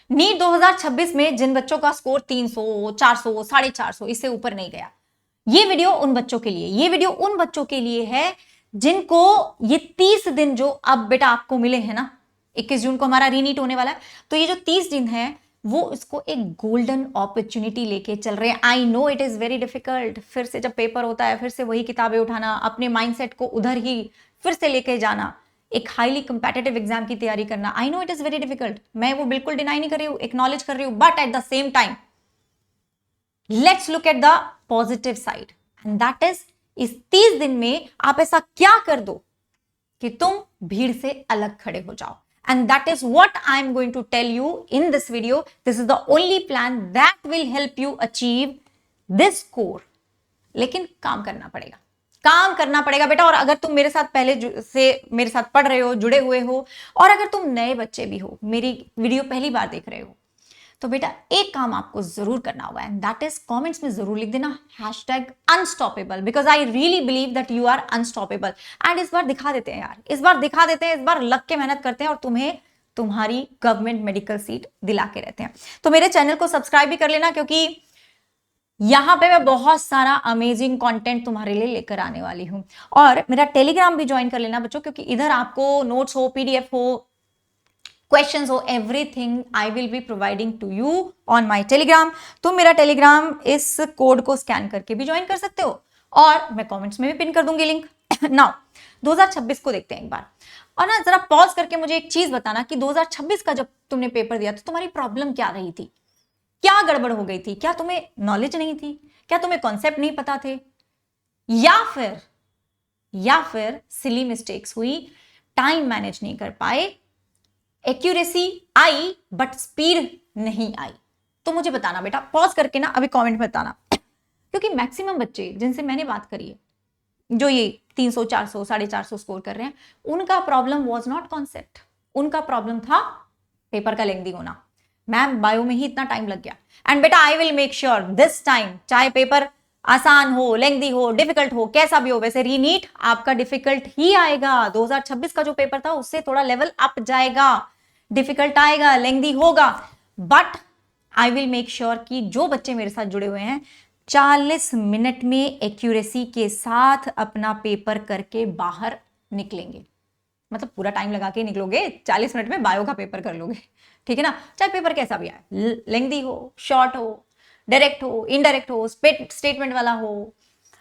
NEET 2026 में जिन बच्चों का स्कोर 300, 400, 450 इससे ऊपर नहीं गया, ये वीडियो उन बच्चों के लिए, ये वीडियो उन बच्चों के लिए है जिनको ये 30 दिन जो अब बेटा आपको मिले हैं ना, 21 जून को हमारा रीनीट होने वाला है, तो ये जो 30 दिन है वो इसको एक गोल्डन अपॉर्चुनिटी लेके चल रहे हैं। I know it is very difficult, फिर से जब पेपर होता है फिर से वही किताबें उठाना, अपने माइंडसेट को उधर ही फिर से लेके जाना, एक हाईली कंपेटिटिव एग्जाम की तैयारी करना। I know it is very difficult, मैं वो बिल्कुल डिनाई नहीं कर रही हूं, एक्नॉलेज कर रही हूं, but at the same time let's look at the positive side and that is इस 30 दिन में आप ऐसा क्या कर दो कि तुम भीड़ से अलग खड़े हो जाओ। And that is what I am going to tell you in this video. This is the only plan that will help you achieve this score. लेकिन काम करना पड़ेगा, काम करना पड़ेगा बेटा। और अगर तुम मेरे साथ पहले से मेरे साथ पढ़ रहे हो, जुड़े हुए हो, और अगर तुम नए बच्चे भी हो, मेरी वीडियो पहली बार देख रहे हो, तो बेटा एक काम आपको जरूर करना होगा एंड दैट इज कमेंट्स में जरूर लिख देना #unstoppable, because I really believe that you are unstoppable. And इस बार दिखा देते हैं यार, इस बार दिखा देते हैं, इस बार लग के मेहनत करते हैं और तुम्हें तुम्हारी गवर्नमेंट मेडिकल सीट दिला के रहते हैं। तो मेरे चैनल को सब्सक्राइब भी कर लेना, क्योंकि यहां पे मैं बहुत सारा अमेजिंग कंटेंट तुम्हारे लिए लेकर आने वाली हूं। और मेरा टेलीग्राम भी ज्वाइन कर लेना बच्चों, क्योंकि इधर आपको नोट्स हो, पीडीएफ हो, क्वेश्चंस हो, everything I will be providing to you on my Telegram. तुम मेरा टेलीग्राम इस कोड को स्कैन करके भी ज्वाइन कर सकते हो और मैं कमेंट्स में भी पिन कर दूंगी लिंक। नाउ 2026 को देखते हैं एक बार, और ना जरा पॉज करके मुझे एक चीज बताना कि 2026 का जब तुमने पेपर दिया तो तुम्हारी प्रॉब्लम क्या रही थी, क्या गड़बड़ हो गई थी? क्या तुम्हें नॉलेज नहीं थी? क्या तुम्हें कॉन्सेप्ट नहीं पता थे? या फिर सिली मिस्टेक्स हुई, टाइम मैनेज नहीं कर पाए, एक्यूरेसी आई बट स्पीड नहीं आई? तो मुझे बताना बेटा, पॉज करके ना अभी कमेंट में बताना, क्योंकि मैक्सिमम बच्चे जिनसे मैंने बात करी है, जो ये 300, 400, 450 स्कोर कर रहे हैं, उनका प्रॉब्लम वाज नॉट कॉन्सेप्ट, उनका प्रॉब्लम था पेपर का लेंथी होना। मैम बायो में ही इतना टाइम लग गया, एंड बेटा I will make sure this time, चाहे पेपर आसान हो, लेंथी हो, डिफिकल्ट हो, कैसा भी हो, वैसे रीनीट आपका डिफिकल्ट ही आएगा। 2026 का जो पेपर था उससे थोड़ा लेवल अप जाएगा, डिफिकल्ट आएगा, लेंथी होगा, but I will make sure कि जो बच्चे मेरे साथ जुड़े हुए हैं 40 मिनट में एक्यूरेसी के साथ अपना पेपर करके बाहर निकलेंगे। मतलब पूरा टाइम लगा के निकलोगे, 40 मिनट में बायो का पेपर कर लोगे, ठीक है ना? चाहे पेपर कैसा भी आए, लेंथी हो, शॉर्ट हो, डायरेक्ट हो, इनडायरेक्ट हो, स्टेटमेंट वाला हो,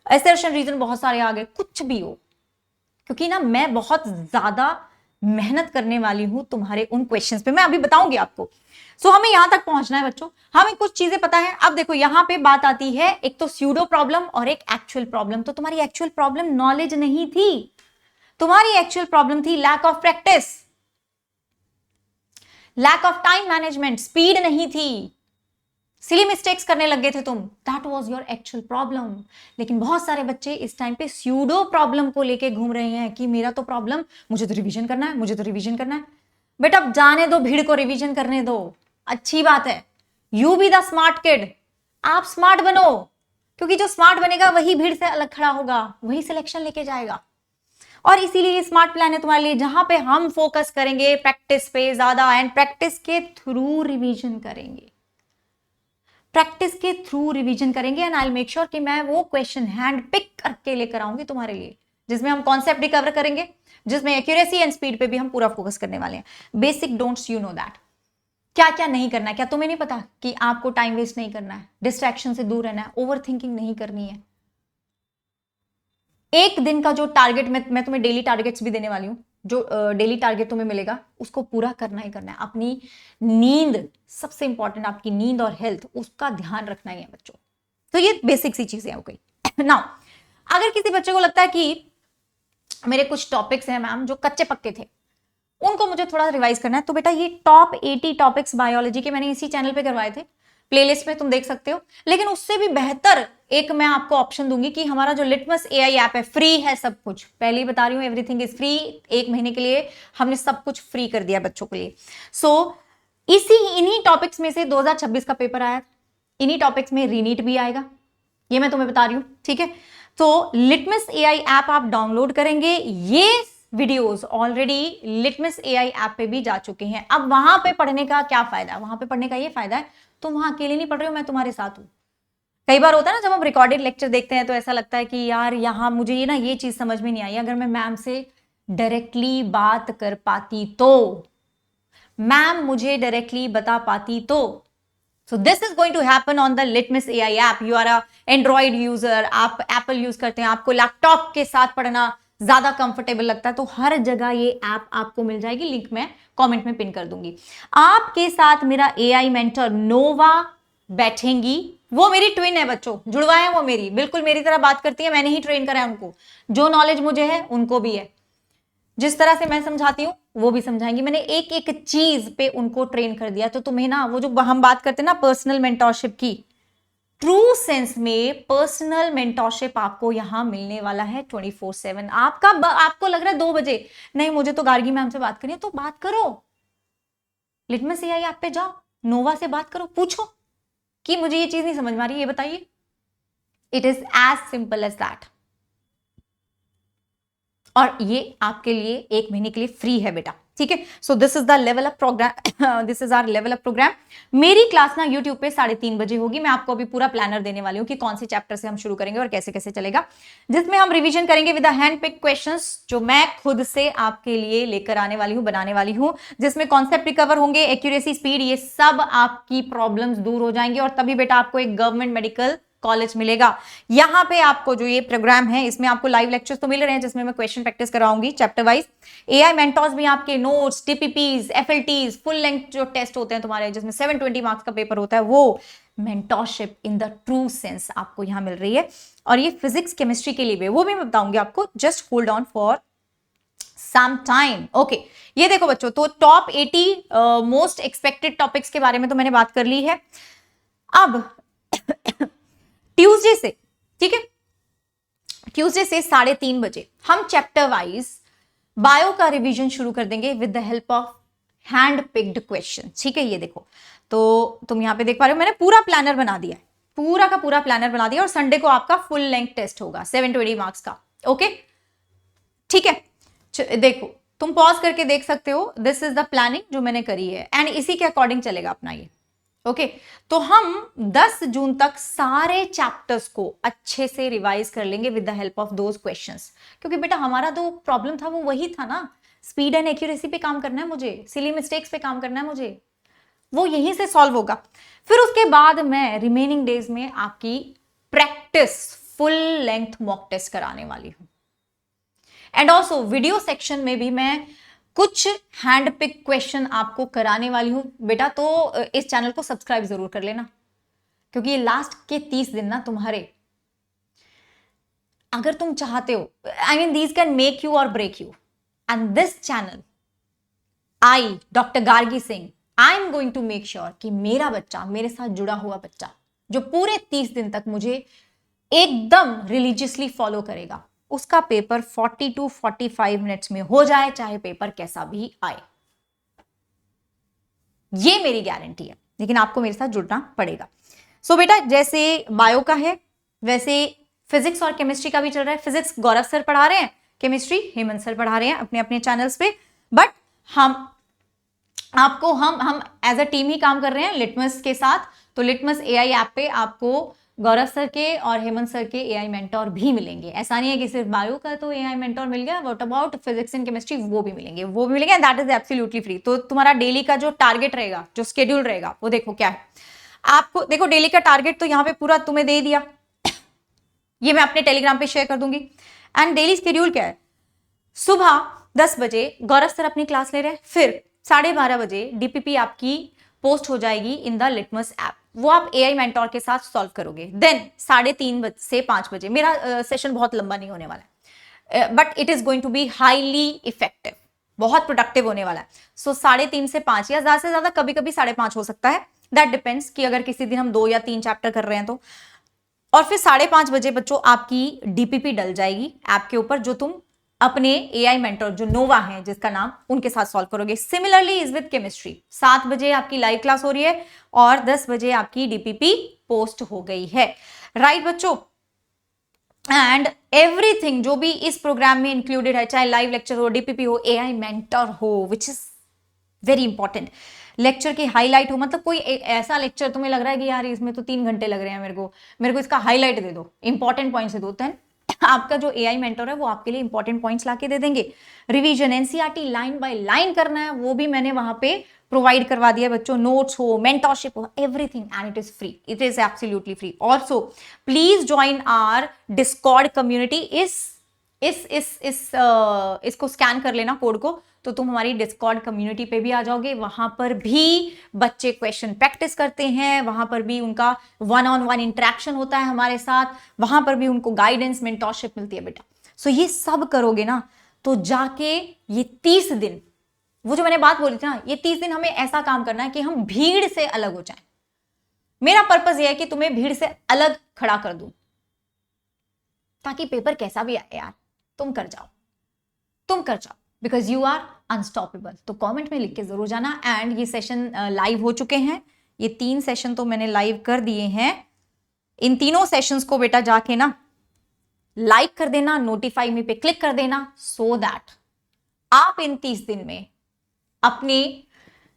असर्शन रीजन बहुत सारे आ गए, कुछ भी हो, क्योंकि ना मैं बहुत ज्यादा मेहनत करने वाली हूं तुम्हारे उन क्वेश्चंस पे, मैं अभी बताऊंगी आपको। सो हमें यहां तक पहुंचना है बच्चों, हमें कुछ चीजें पता है। अब देखो यहां पे बात आती है, एक तो स्यूडो प्रॉब्लम और एक एक्चुअल प्रॉब्लम। तो तुम्हारी एक्चुअल प्रॉब्लम नॉलेज नहीं थी, तुम्हारी एक्चुअल प्रॉब्लम थी lack of practice, lack of time management, speed नहीं थी, सिली मिस्टेक्स करने लग गए थे तुम, that was your actual problem. लेकिन बहुत सारे बच्चे इस टाइम पे स्यूडो प्रॉब्लम को लेके घूम रहे हैं कि मेरा तो प्रॉब्लम, मुझे तो रिवीजन करना है, मुझे तो रिवीजन करना है। बेटा जाने दो, भीड़ को रिवीजन करने दो, अच्छी बात है, you be the smart kid, आप स्मार्ट बनो, क्योंकि जो स्मार्ट बनेगा वही भीड़ से अलग खड़ा होगा, वही सिलेक्शन लेके जाएगा। और इसीलिए स्मार्ट प्लान है तुम्हारे लिए, जहां पे हम फोकस करेंगे प्रैक्टिस पे ज्यादा, एंड प्रैक्टिस के थ्रू रिवीजन करेंगे, प्रैक्टिस के थ्रू रिवीजन करेंगे, and I will make sure कि मैं वो क्वेश्चन हैंड पिक करके लेकर आऊंगी तुम्हारे लिए, जिसमें हम कॉन्सेप्ट भी कवर करेंगे, जिसमें एक्यूरेसी एंड स्पीड पे भी हम पूरा फोकस करने वाले हैं। Basic don'ts you know that, क्या क्या नहीं करना है, क्या तुम्हें नहीं पता कि आपको टाइम वेस्ट नहीं करना है, डिस्ट्रैक्शन से दूर रहना है, ओवर थिंकिंग नहीं करनी है। एक दिन का जो टारगेट मैं तुम्हें डेली टारगेट्स भी देने वाली हूं, जो डेली टारगेट तुम्हें मिलेगा उसको पूरा करना ही करना है। अपनी नींद सबसे इंपॉर्टेंट, आपकी नींद और हेल्थ, उसका ध्यान रखना ही है बच्चों। तो ये बेसिक सी चीजें हो गई। नाउ अगर किसी बच्चे को लगता है कि मेरे कुछ टॉपिक्स हैं मैम जो कच्चे पक्के थे, उनको मुझे थोड़ा रिवाइज करना है, तो बेटा ये टॉप 80 टॉपिक्स बायोलॉजी के मैंने इसी चैनल पे करवाए थे, प्लेलिस्ट में तुम देख सकते हो। लेकिन उससे भी बेहतर एक मैं आपको ऑप्शन दूंगी कि हमारा जो लिटमस एआई ऐप है, फ्री है सब कुछ, पहले ही बता रही हूं, एवरीथिंग इज फ्री। 1 महीने के लिए हमने सब कुछ फ्री कर दिया बच्चों के लिए। सो इन्हीं टॉपिक्स में से 2026 का पेपर आया, इन्हीं टॉपिक्स में रीनीट भी आएगा, ये मैं तुम्हें बता रही हूं, ठीक है? तो लिटमस एआई ऐप आप डाउनलोड करेंगे, ये videos already litmus AI app पे भी जा चुके हैं। अब वहां पे पढ़ने का क्या फायदा है? वहां पे पढ़ने का ये फायदा है, तुम वहां अकेले नहीं पढ़ रहे हो, मैं तुम्हारे साथ हूं। कई बार होता है ना, जब हम रिकॉर्डेड लेक्चर देखते हैं तो ऐसा लगता है कि यार यहाँ मुझे ये चीज समझ में नहीं आई, अगर मैं मैम से डायरेक्टली बात कर पाती तो, मैम मुझे डायरेक्टली बता पाती तो। So this is going to happen on the Litmus AI app. You are a Android user, आप Apple यूज करते हैं, आपको लैपटॉप के साथ पढ़ना ज्यादा कंफर्टेबल लगता है, तो हर जगह ये ऐप आपको मिल जाएगी। लिंक मैं कमेंट में पिन कर दूंगी। आपके साथ मेरा AI मेंटर नोवा बैठेंगी। वो मेरी ट्विन है बच्चों, जुड़वा है वो मेरी, बिल्कुल मेरी तरह बात करती है, मैंने ही ट्रेन करा है उनको। जो नॉलेज मुझे है उनको भी है, जिस तरह से मैं समझाती हूँ वो भी समझाएंगी। मैंने एक एक चीज पे उनको ट्रेन कर दिया। तो तुम्हें ना, वो जो हम बात करते हैं ना पर्सनल मेंटरशिप की, ट्रू सेंस में पर्सनल मेंटरशिप आपको यहां मिलने वाला है 24/7। आपको लग रहा है 2 बजे, नहीं मुझे तो गार्गी मैम से बात करनी है, तो बात करो, लिटमस एआई ऐप पे जाओ, नोवा से बात करो, पूछो कि मुझे ये चीज नहीं समझ में आ रही, ये बताइए। It is as simple as that. और ये आपके लिए 1 महीने के लिए फ्री है बेटा, ठीक है। So this is the level up programme, this is our level up programme. मेरी क्लास ना यूट्यूब पे 3:30 बजे होगी। मैं आपको अभी पूरा प्लानर देने वाली हूँ कि कौन से चैप्टर से हम शुरू करेंगे और कैसे कैसे चलेगा, जिसमें हम रिवीजन करेंगे with the hand pick questions, जो मैं खुद से आपके लिए लेकर आने वाली हूँ, बनाने वाली हूँ, जिसमें कॉन्सेप्ट रिकवर होंगे, एक्यूरेसी, स्पीड, ये सब आपकी प्रॉब्लम्स दूर हो जाएंगे। और तभी बेटा आपको एक गवर्नमेंट मेडिकल कॉलेज मिलेगा। यहां पे आपको जो ये प्रोग्राम है, इसमें आपको लाइव लेक्चर्स तो मिल रहे हैं, जिसमें मैं क्वेश्चन प्रैक्टिस कराऊंगी चैप्टर वाइज। एआई मेंटर्स भी, आपके notes, TPPs, FLTs, full length जो टेस्ट होते हैं तुम्हारे, जिसमें 720 मार्क्स का पेपर होता है, वो mentorship in the true sense आपको यहां मिल रही है। और ये फिजिक्स केमिस्ट्री के लिए भी, वो भी मैं बताऊंगी आपको। Just hold on for some time. Okay, ये देखो बच्चों, तो टॉप 80 मोस्ट एक्सपेक्टेड टॉपिक्स के बारे में तो मैंने बात कर ली है। अब ट्यूसडे से, ठीक है, ट्यूसडे से 3:30 बजे हम चैप्टर वाइज बायो का रिवीजन शुरू कर देंगे with the help of hand picked question, ठीक है। ये देखो, तो तुम यहां पे देख पा रहे हो, मैंने पूरा प्लानर बना दिया है, पूरा का पूरा प्लानर बना दिया। और संडे को आपका फुल लेंथ टेस्ट होगा 720 मार्क्स का, ओके, ठीक है। देखो, तुम पॉज करके देख सकते हो, दिस इज द प्लानिंग जो मैंने करी है, एंड इसी के अकॉर्डिंग चलेगा अपना ये, ओके। तो हम 10 जून तक सारे चैप्टर्स को अच्छे से रिवाइज कर लेंगे with the help of those questions, क्योंकि बेटा हमारा जो प्रॉब्लम था वो वही था ना, स्पीड एंड एक्यूरेसी पे काम करना है मुझे, सिली मिस्टेक्स पे काम करना है मुझे, वो यहीं से सॉल्व होगा। फिर उसके बाद मैं रिमेनिंग डेज में आपकी practice full length mock test कराने वाली हूं। एंड ऑल्सो वीडियो सेक्शन में भी मैं कुछ हैंड पिक क्वेश्चन आपको कराने वाली हूं बेटा। तो इस चैनल को सब्सक्राइब जरूर कर लेना, क्योंकि ये लास्ट के 30 दिन ना तुम्हारे, अगर तुम चाहते हो, I mean these can make you or break you, and this channel, I doctor Gargi Singh, I am going to make sure कि मेरा बच्चा, मेरे साथ जुड़ा हुआ बच्चा, जो पूरे 30 दिन तक मुझे एकदम रिलीजियसली फॉलो करेगा, उसका पेपर 40 to 45 मिनट्स में हो जाए, चाहे पेपर कैसा भी आए। ये मेरी गारंटी है, लेकिन आपको मेरे साथ जुड़ना पड़ेगा। सो बेटा, जैसे बायो का है वैसे फिजिक्स और केमिस्ट्री का भी चल रहा है। फिजिक्स गौरव सर पढ़ा रहे हैं, केमिस्ट्री हेमंत सर पढ़ा रहे हैं अपने अपने चैनल्स पे, बट हम एज अ टीम ही काम कर रहे हैं लिटमस के साथ। तो लिटमस एआई ऐप पे आपको गौरव सर के और हेमंत सर के एआई मेंटोर भी मिलेंगे। ऐसा नहीं है कि सिर्फ बायो का तो एआई मेंटोर मिल गया, what about physics and chemistry, वो भी मिलेंगे, and that is absolutely free. तो तुम्हारा डेली का जो टारगेट रहेगा, जो शेड्यूल रहेगा, वो देखो क्या है। आपको देखो, डेली का टारगेट तो यहाँ पे पूरा तुम्हें दे दिया, ये मैं अपने टेलीग्राम पे शेयर कर दूंगी। एंड डेली शेड्यूल क्या है, सुबह 10 बजे गौरव सर अपनी क्लास ले रहे हैं, फिर 12:30 बजे डीपीपी आपकी पोस्ट हो जाएगी इन द लिटमस ऐप, वो आप एआई मेंटोर के साथ सॉल्व करोगे। देन 3:30 से 5 बजे मेरा सेशन बहुत लंबा नहीं होने वाला है, but it is going to be highly effective, बहुत प्रोडक्टिव होने वाला है। सो 3:30 से 5, या ज्यादा से ज्यादा कभी कभी 5:30 हो सकता है, दैट डिपेंड्स कि अगर किसी दिन हम 2 या 3 चैप्टर कर रहे हैं तो। और फिर 5:30 बजे बच्चों आपकी डीपीपी डल जाएगी ऐप के ऊपर, जो तुम अपने एआई मेंटर जो नोवा है जिसका नाम, उनके साथ सॉल्व करोगे। सिमिलरली इज विद केमिस्ट्री, 7 बजे आपकी लाइव क्लास हो रही है और 10 बजे आपकी डीपीपी पोस्ट हो गई है, राइट बच्चों। एंड एवरीथिंग जो भी इस प्रोग्राम में इंक्लूडेड है, चाहे लाइव लेक्चर हो, डीपीपी हो, एआई मेंटर हो, which is very important, lecture की हाईलाइट हो, मतलब कोई ऐसा लेक्चर तुम्हें लग रहा है कि यार इसमें तो 3 घंटे लग रहे हैं, मेरे को इसका हाईलाइट दे दो, इंपॉर्टेंट पॉइंट्स दे दो, देन आपका जो एआई मेंटर है वो आपके लिए इंपॉर्टेंट पॉइंट्स लाके दे देंगे। Revision NCERT line by line करना है, वो भी मैंने वहां पे प्रोवाइड करवा दिया बच्चों, नोट्स हो, मेंटरशिप हो, everything, and it is free, it is absolutely free. Also please join our Discord community. इसको स्कैन कर लेना कोड को, तो तुम हमारी डिस्कॉर्ड कम्युनिटी पे भी आ जाओगे। वहां पर भी बच्चे क्वेश्चन प्रैक्टिस करते हैं, वहां पर भी उनका 1-on-1 इंटरेक्शन होता है हमारे साथ, वहां पर भी उनको गाइडेंस मेंटरशिप मिलती है बेटा। सो ये सब करोगे ना तो जाके ये 30 दिन, वो जो मैंने बात बोली थी ना, ये 30 दिन हमें ऐसा काम करना है कि हम भीड़ से अलग हो जाएं। मेरा पर्पस ये है कि तुम्हें भीड़ से अलग खड़ा कर दूं, ताकि पेपर कैसा भी आए यार तुम कर जाओ, तुम कर जाओ, बिकॉज यू आर अनस्टॉपेबल। तो कमेंट में लिख के जरूर जाना। एंड ये सेशन लाइव हो चुके हैं, ये 3 सेशन तो मैंने लाइव कर दिए हैं। इन तीनों सेशंस को बेटा जाके ना लाइक कर देना, नोटिफाई मी पे क्लिक कर देना, सो दैट आप इन 30 दिन में अपनी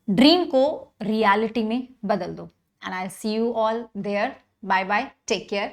ड्रीम को रियलिटी में बदल दो। And I see you all there. Bye bye, take care.